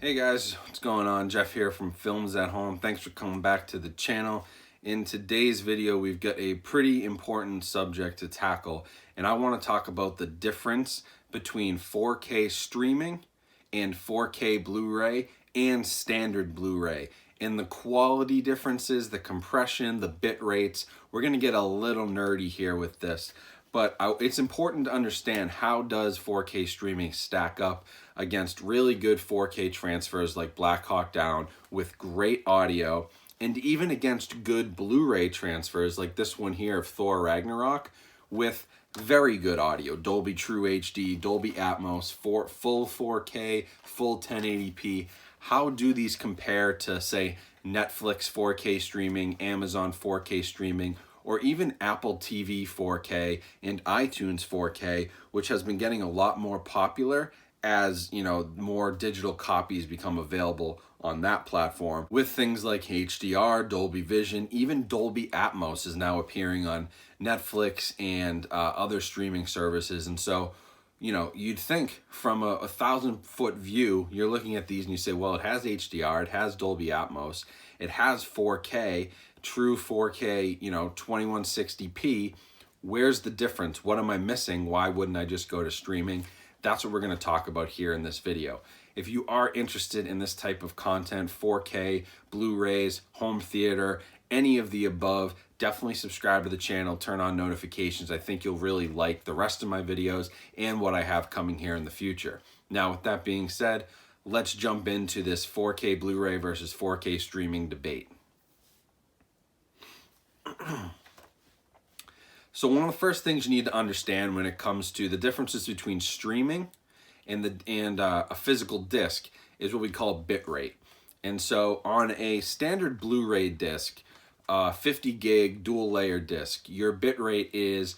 Hey guys, what's going on? Jeff here from Films at Home. Thanks for coming back to the channel. In today's video, we've got a pretty important subject to tackle, and I want to talk about the difference between 4K streaming and 4K Blu-ray and standard Blu-ray, and the quality differences, the compression, the bit rates. We're going to get a little nerdy here with this, but it's important to understand how does 4K streaming stack up against really good 4K transfers like Black Hawk Down with great audio, and even against good Blu-ray transfers like this one here of Thor Ragnarok with very good audio, Dolby True HD, Dolby Atmos, full 4K, full 1080p. How do these compare to, say, Netflix 4K streaming, Amazon 4K streaming, or even Apple TV 4K and iTunes 4K, which has been getting a lot more popular as, you know, more digital copies become available on that platform, with things like HDR, Dolby Vision, even Dolby Atmos is now appearing on Netflix and other streaming services. And so, you know, you'd think from a 1,000-foot view, you're looking at these and you say, well, it has HDR, it has Dolby Atmos, it has 4K, true 4K, you know, 2160p. Where's the difference? What am I missing? Why wouldn't I just go to streaming? That's what we're going to talk about here in this video. If you are interested in this type of content, 4K, Blu-rays, home theater, any of the above, definitely subscribe to the channel, turn on notifications. I think you'll really like the rest of my videos and what I have coming here in the future. Now, with that being said, let's jump into this 4K Blu-ray versus 4K streaming debate. So one of the first things you need to understand when it comes to the differences between streaming and a physical disc is what we call bitrate. And so on a standard Blu-ray disc, 50 gig dual layer disc, your bitrate is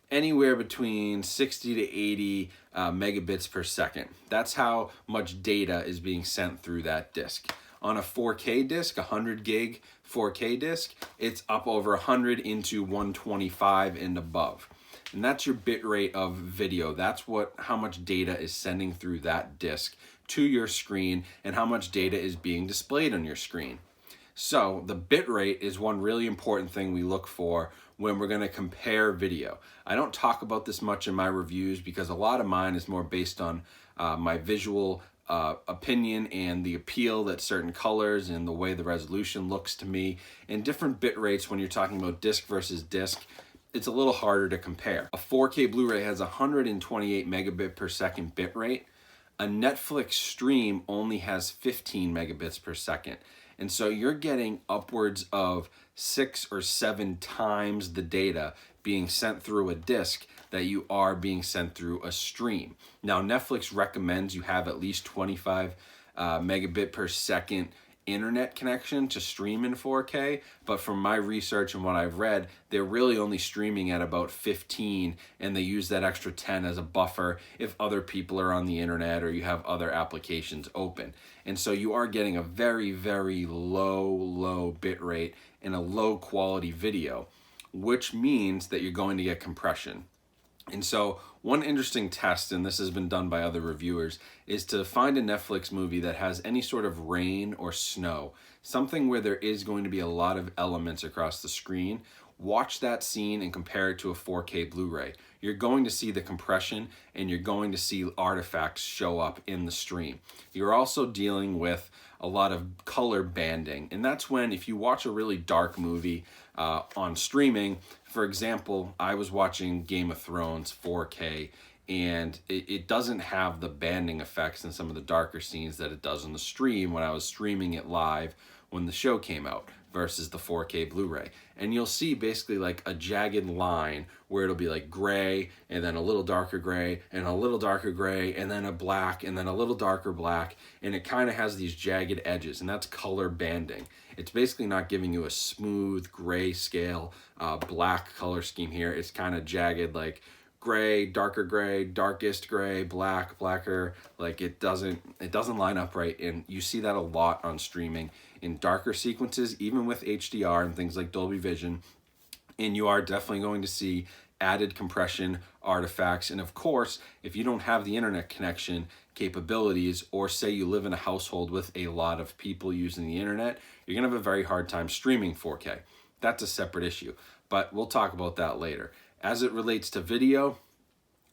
anywhere between 60 to 80 megabits per second. That's how much data is being sent through that disc. On a 4K disc, 100 gig 4K disc, it's up over 100 into 125 and above. And that's your bit rate of video. That's how much data is sending through that disc to your screen and how much data is being displayed on your screen. So the bit rate is one really important thing we look for when we're going to compare video. I don't talk about this much in my reviews because a lot of mine is more based on my visual opinion and the appeal that certain colors and the way the resolution looks to me. And different bit rates when you're talking about disc versus disc, it's a little harder to compare. A 4K Blu-ray has 128 megabit per second bit rate. A Netflix stream only has 15 megabits per second. And so you're getting upwards of 6 or 7 times the data being sent through a disc that you are being sent through a stream. Now, Netflix recommends you have at least 25 megabit per second internet connection to stream in 4K, but from my research and what I've read, they're really only streaming at about 15, and they use that extra 10 as a buffer if other people are on the internet or you have other applications open. And so you are getting a very, very low bit rate and a low quality video, which means that you're going to get compression. And so one interesting test, and this has been done by other reviewers, is to find a Netflix movie that has any sort of rain or snow, something where there is going to be a lot of elements across the screen. Watch that scene and compare it to a 4K Blu-ray. You're going to see the compression and you're going to see artifacts show up in the stream. You're also dealing with a lot of color banding, and that's when, if you watch a really dark movie on streaming, for example, I was watching Game of Thrones 4K, and it doesn't have the banding effects in some of the darker scenes that it does on the stream when I was streaming it live when the show came out versus the 4K Blu-ray. And you'll see basically like a jagged line where it'll be like gray and then a little darker gray and a little darker gray and then a black and then a little darker black, and it kind of has these jagged edges, and that's color banding. It's basically not giving you a smooth gray scale black color scheme here. It's kind of jagged, like gray, darkest gray, black, blacker. Like it doesn't line up right, and you see that a lot on streaming in darker sequences, even with HDR and things like Dolby Vision. And you are definitely going to see added compression artifacts. And of course, if you don't have the internet connection capabilities, or say you live in a household with a lot of people using the internet, you're gonna have a very hard time streaming 4K. That's a separate issue, but we'll talk about that later. As it relates to video,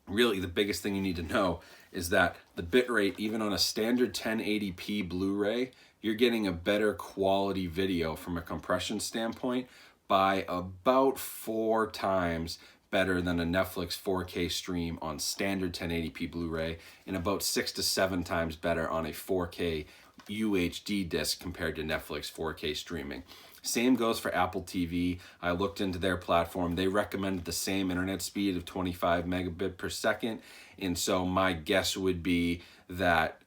really the biggest thing you need to know is that the bitrate, even on a standard 1080p Blu-ray, you're getting a better quality video from a compression standpoint by about 4 times better than a Netflix 4K stream on standard 1080p Blu-ray, and about 6 to 7 times better on a 4K UHD disc compared to Netflix 4K streaming. Same goes for Apple TV. I looked into their platform. They recommended the same internet speed of 25 megabit per second. And so my guess would be that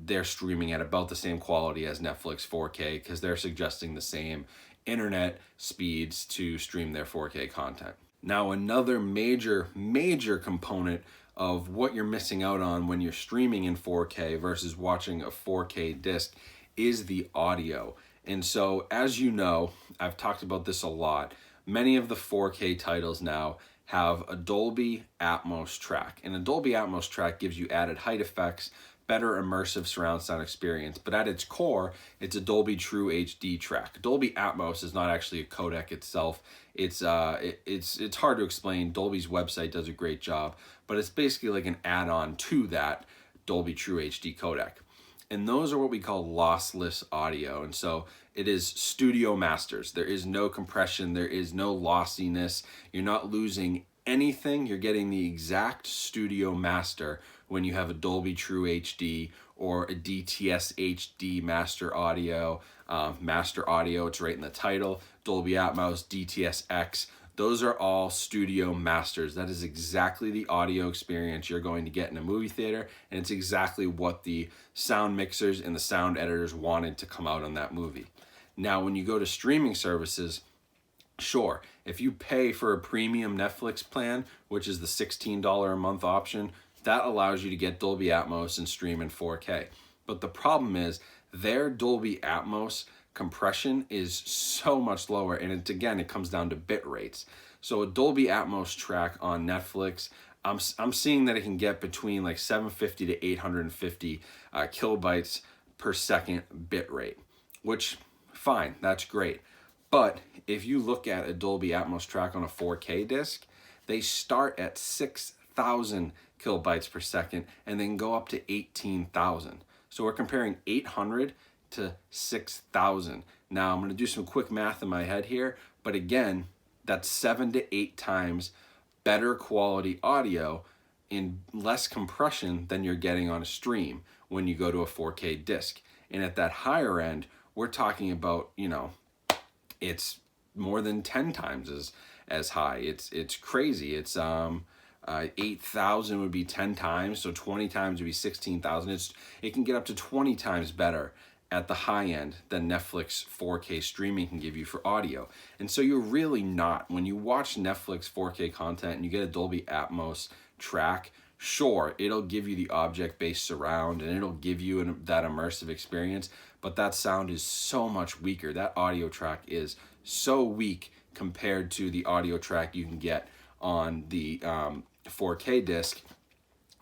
they're streaming at about the same quality as Netflix 4K, because they're suggesting the same internet speeds to stream their 4K content. Now, another major component of what you're missing out on when you're streaming in 4K versus watching a 4K disc is the audio. And so, as you know, I've talked about this a lot. Many of the 4K titles now have a Dolby Atmos track. And a Dolby Atmos track gives you added height effects, better immersive surround sound experience. But at its core, it's a Dolby True HD track. Dolby Atmos is not actually a codec itself. It's hard to explain. Dolby's website does a great job, but it's basically like an add-on to that Dolby True HD codec. And those are what we call lossless audio. And so it is studio masters. There is no compression. There is no lossiness. You're not losing anything. You're getting the exact studio master when you have a Dolby True HD or a DTS HD master audio. Master audio, it's right in the title. Dolby Atmos, DTS-X. Those are all studio masters. That is exactly the audio experience you're going to get in a movie theater, and it's exactly what the sound mixers and the sound editors wanted to come out on that movie. Now, when you go to streaming services, sure, if you pay for a premium Netflix plan, which is the $16 a month option, that allows you to get Dolby Atmos and stream in 4K. But the problem is their Dolby Atmos compression is so much lower, and it comes down to bit rates. So a Dolby Atmos track on Netflix, I'm seeing that it can get between like 750 to 850 kilobytes per second bit rate, which fine, that's great. But if you look at a Dolby Atmos track on a 4K disc, they start at 6,000 kilobytes per second and then go up to 18,000. So we're comparing 800 to 6,000. Now I'm going to do some quick math in my head here, but again, that's 7 to 8 times better quality audio in less compression than you're getting on a stream when you go to a 4K disc. And at that higher end, we're talking about, it's more than 10 times as high. It's crazy. It's 8,000 would be 10 times, so 20 times would be 16,000. It can get up to 20 times better at the high end than Netflix 4K streaming can give you for audio. And so you're really not, when you watch Netflix 4K content and you get a Dolby Atmos track, sure, it'll give you the object-based surround and it'll give you that immersive experience, but that sound is so much weaker. That audio track is so weak compared to the audio track you can get on the 4K disc.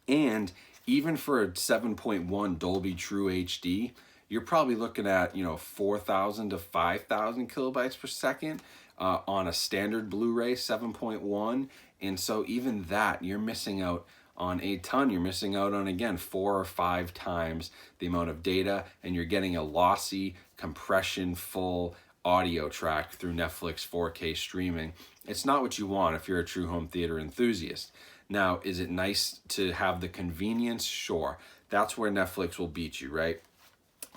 And even for a 7.1 Dolby True HD, you're probably looking at 4,000 to 5,000 kilobytes per second on a standard Blu-ray 7.1. And so even that, you're missing out on a ton. You're missing out on, again, 4 or 5 times the amount of data, and you're getting a lossy, compression full audio track through Netflix 4K streaming. It's not what you want if you're a true home theater enthusiast. Now, is it nice to have the convenience? Sure. That's where Netflix will beat you, right?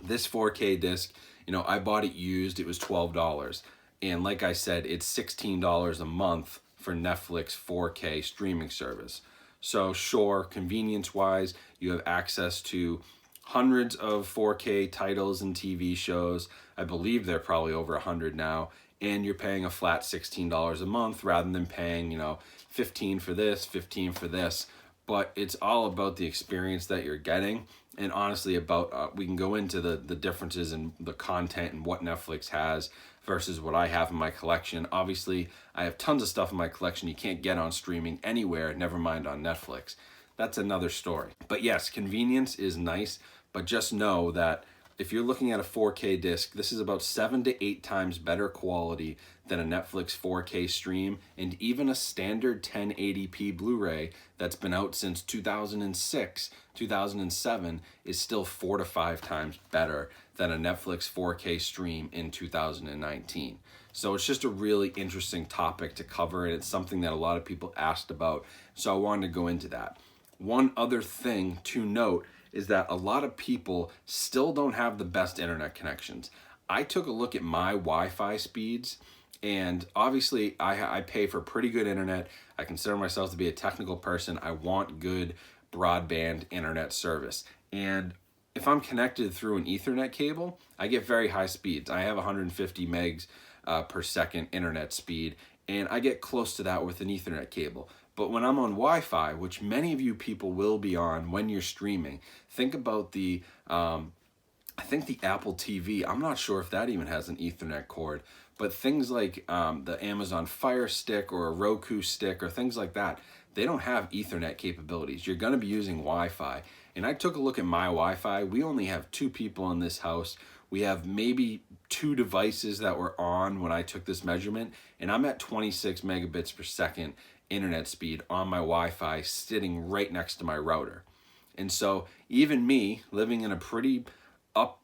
This 4K disc, I bought it used. It was $12. And like I said, it's $16 a month for Netflix 4K streaming service. So sure, convenience-wise, you have access to hundreds of 4K titles and TV shows. I believe they're probably over 100 now. And you're paying a flat $16 a month rather than paying, $15 for this, $15 for this. But it's all about the experience that you're getting. And honestly, we can go into the differences in the content and what Netflix has versus what I have in my collection. Obviously, I have tons of stuff in my collection you can't get on streaming anywhere, never mind on Netflix. that's another story. But yes, convenience is nice, but just know that if you're looking at a 4K disc, this is about 7 to 8 times better quality than a Netflix 4K stream, and even a standard 1080p Blu-ray that's been out since 2006, 2007 is still 4 to 5 times better than a Netflix 4K stream in 2019. So it's just a really interesting topic to cover, and it's something that a lot of people asked about, so I wanted to go into that. One other thing to note is that a lot of people still don't have the best internet connections. I took a look at my Wi-Fi speeds, and obviously I pay for pretty good internet. I consider myself to be a technical person. I want good broadband internet service. And if I'm connected through an Ethernet cable, I get very high speeds. I have 150 megs per second internet speed, and I get close to that with an Ethernet cable. But when I'm on Wi-Fi, which many of you people will be on when you're streaming, think about the, I think the Apple TV, I'm not sure if that even has an Ethernet cord, but things like the Amazon Fire Stick or a Roku stick or things like that, they don't have Ethernet capabilities. You're gonna be using Wi-Fi. And I took a look at my Wi-Fi. We only have 2 people in this house. We have maybe 2 devices that were on when I took this measurement, and I'm at 26 megabits per second internet speed on my Wi-Fi sitting right next to my router. And so even me living in a pretty up,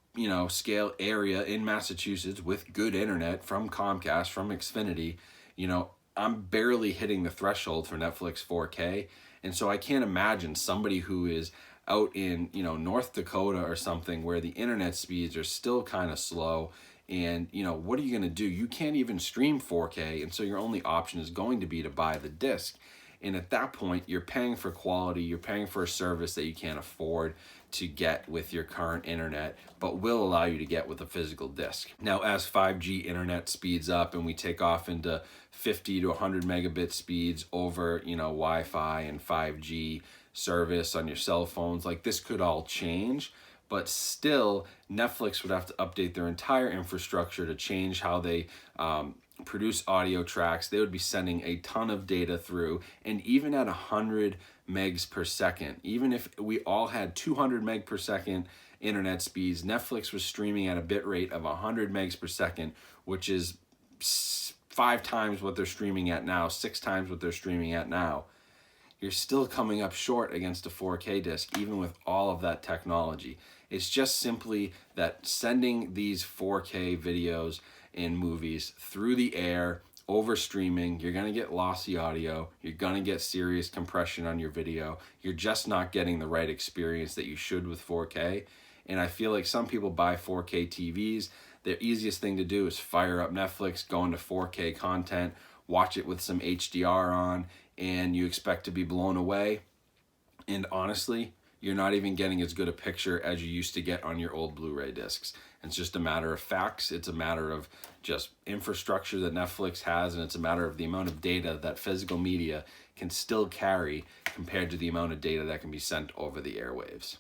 scale area in Massachusetts with good internet from Comcast, from Xfinity, I'm barely hitting the threshold for Netflix 4K. And so I can't imagine somebody who is out in, North Dakota or something where the internet speeds are still kind of slow. And, what are you going to do? You can't even stream 4K. And so your only option is going to be to buy the disc. And at that point, you're paying for quality. You're paying for a service that you can't afford to get with your current internet, but will allow you to get with a physical disc. Now, as 5G internet speeds up and we take off into 50 to 100 megabit speeds over, Wi-Fi and 5G service on your cell phones, like this could all change. But still, Netflix would have to update their entire infrastructure to change how they produce audio tracks. They would be sending a ton of data through, and even at 100 megs per second, even if we all had 200 meg per second internet speeds, Netflix was streaming at a bit rate of 100 megs per second, which is 5 times what they're streaming at now, 6 times what they're streaming at now. You're still coming up short against a 4K disc, even with all of that technology. It's just simply that sending these 4K videos and movies through the air, over streaming, you're going to get lossy audio, you're going to get serious compression on your video, you're just not getting the right experience that you should with 4K. And I feel like some people buy 4K TVs, the easiest thing to do is fire up Netflix, go into 4K content, watch it with some HDR on, and you expect to be blown away. And honestly, you're not even getting as good a picture as you used to get on your old Blu-ray discs. It's just a matter of facts. It's a matter of just infrastructure that Netflix has, and it's a matter of the amount of data that physical media can still carry compared to the amount of data that can be sent over the airwaves.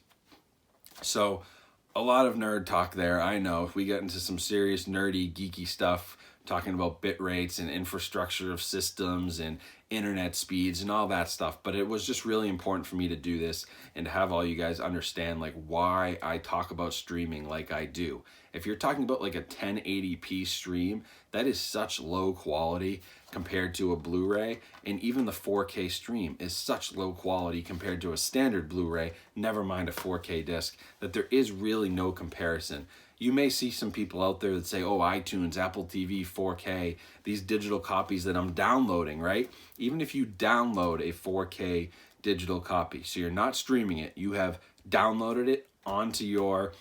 So a lot of nerd talk there. I know if we get into some serious nerdy, geeky stuff, talking about bit rates and infrastructure of systems and internet speeds and all that stuff, but it was just really important for me to do this and to have all you guys understand like why I talk about streaming like I do. If you're talking about like a 1080p stream, that is such low quality compared to a Blu-ray, and even the 4K stream is such low quality compared to a standard Blu-ray, never mind a 4K disc, that there is really no comparison. You may see some people out there that say, oh, iTunes, Apple TV, 4K, these digital copies that I'm downloading, right? Even if you download a 4K digital copy, so you're not streaming it, you have downloaded it onto your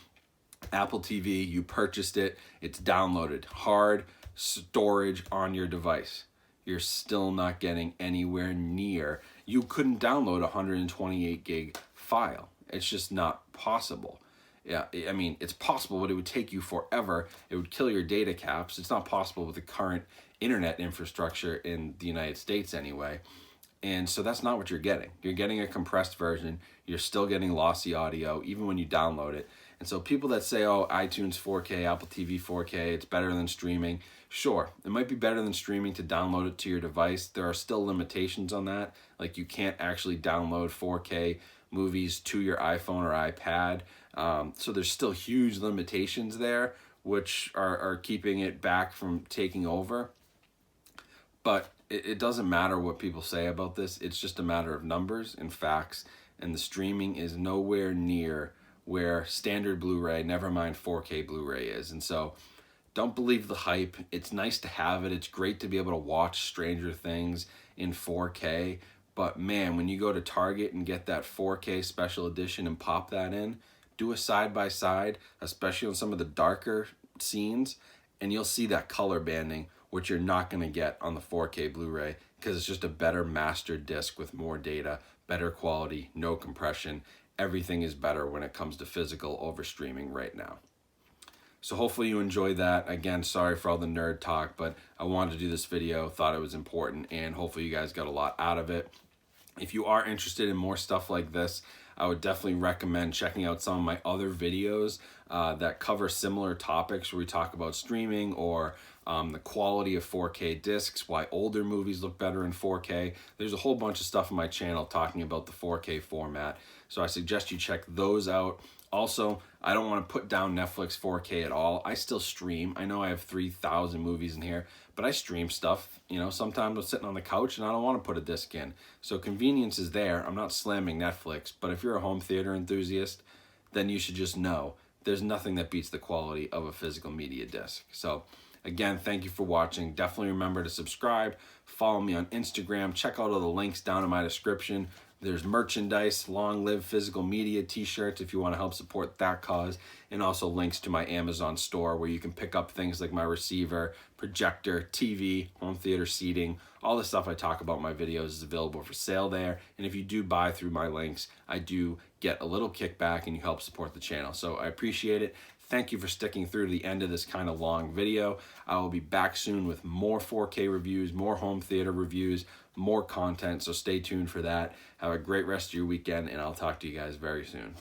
Apple TV, you purchased it, it's downloaded, hard storage on your device. You're still not getting anywhere near. You couldn't download a 128 gig file. It's just not possible. Yeah, I mean, it's possible, but it would take you forever. It would kill your data caps. It's not possible with the current internet infrastructure in the United States anyway. And so that's not what you're getting. You're getting a compressed version. You're still getting lossy audio, even when you download it. And so people that say, oh, iTunes 4K, Apple TV 4K, it's better than streaming. Sure, it might be better than streaming to download it to your device. There are still limitations on that. Like you can't actually download 4K movies to your iPhone or iPad. So there's still huge limitations there, which are keeping it back from taking over. But it doesn't matter what people say about this. It's just a matter of numbers and facts. And the streaming is nowhere near where standard Blu-ray, never mind 4K Blu-ray is. And so don't believe the hype. It's nice to have it. It's great to be able to watch Stranger Things in 4K. But man, when you go to Target and get that 4K special edition and pop that in, do a side-by-side, especially on some of the darker scenes, and you'll see that color banding, which you're not going to get on the 4K Blu-ray because it's just a better master disc with more data, better quality, no compression. Everything is better when it comes to physical over streaming right now. So hopefully you enjoyed that. Again, sorry for all the nerd talk, but I wanted to do this video, thought it was important, and hopefully you guys got a lot out of it. If you are interested in more stuff like this, I would definitely recommend checking out some of my other videos that cover similar topics where we talk about streaming or the quality of 4K discs, why older movies look better in 4K. There's a whole bunch of stuff on my channel talking about the 4K format, so I suggest you check those out. Also, I don't want to put down Netflix 4K at all. I still stream. I know I have 3,000 movies in here, but I stream stuff. You know, sometimes I'm sitting on the couch and I don't want to put a disc in. So convenience is there. I'm not slamming Netflix, but if you're a home theater enthusiast, then you should just know there's nothing that beats the quality of a physical media disc. So again, thank you for watching. Definitely remember to subscribe, follow me on Instagram, check out all the links down in my description. There's merchandise, Long Live Physical Media t-shirts if you want to help support that cause, and also links to my Amazon store where you can pick up things like my receiver, projector, TV, home theater seating. All the stuff I talk about in my videos is available for sale there. And if you do buy through my links, I do get a little kickback and you help support the channel. So I appreciate it. Thank you for sticking through to the end of this kind of long video. I will be back soon with more 4K reviews, more home theater reviews, more content, so stay tuned for that. Have a great rest of your weekend, and I'll talk to you guys very soon.